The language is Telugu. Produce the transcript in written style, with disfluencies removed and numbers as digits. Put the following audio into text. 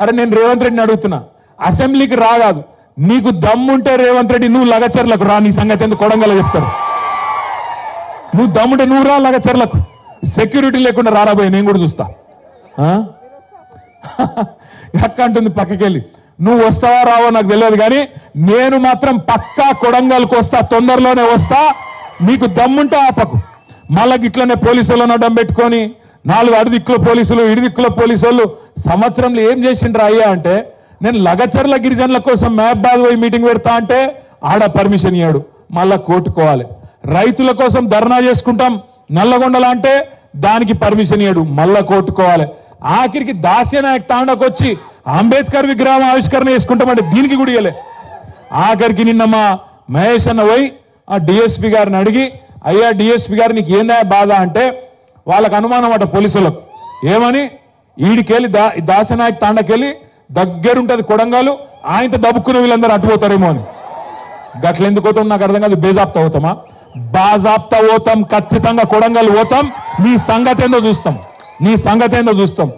అరే నేను రేవంత్ రెడ్డిని అడుగుతున్నా, అసెంబ్లీకి రాగాదు, నీకు దమ్ముంటే రేవంత్ రెడ్డి నువ్వు లగచర్లకు రా, నీ సంగతి ఎందుకు కొడంగల్ చెప్తారు. నువ్వు దమ్ముంటే నువ్వు రా లగచర్లకు, సెక్యూరిటీ లేకుండా రారాబోయే నేను కూడా చూస్తా. ఎక్క అంటుంది పక్కకెళ్ళి, నువ్వు వస్తావా రావో నాకు తెలియదు, కానీ నేను మాత్రం పక్కా కొడంగల్కి వస్తా, తొందరలోనే వస్తా. నీకు దమ్ముంటే ఆపకు. మళ్ళీ ఇట్లనే పోలీసులను అడ్డం పెట్టుకొని 4 అడిదిక్కుల పోలీసులు ఇడిదిక్కుల పోలీసు వాళ్ళు సంవత్సరంలో ఏం చేసిండ్రా అయ్యా అంటే, నేను లగచర్ల గిరిజనుల కోసం మహబాద్ పోయి మీటింగ్ పెడతా అంటే ఆడ పర్మిషన్ ఇయ్యాడు, మళ్ళా కోర్టుకోవాలి. రైతుల కోసం ధర్నా చేసుకుంటాం నల్లగొండలా అంటే దానికి పర్మిషన్ ఇయ్యాడు, మళ్ళా కోర్టుకోవాలి. ఆఖరికి దాస్యనాయక్ తాండకు వచ్చి అంబేద్కర్ విగ్రహం ఆవిష్కరణ చేసుకుంటామంటే దీనికి కూడా ఇయ్యలే. ఆఖరికి నిన్న మా మహేష్ అన్న పోయి ఆ డిఎస్పీ గారిని అడిగి, అయ్యా డిఎస్పీ గారు నీకు ఏందా బాధ అంటే, వాళ్ళకు అనుమానం అట పోలీసులకు, ఏమని ఈడికెళ్ళి దాసనాయక్ తాండకెళ్ళి దగ్గరుంటది కొడంగల్, ఆయనతో దబ్బుకున్న వీళ్ళందరూ అటుపోతారేమో అని. గట్లెందుకు పోతాం నాకు అర్థం కాదు. బేజాప్తా పోతామా? బాజాప్తా పోతాం, ఖచ్చితంగా కొడంగల్ పోతాం. నీ సంగతి ఏందో చూస్తాం.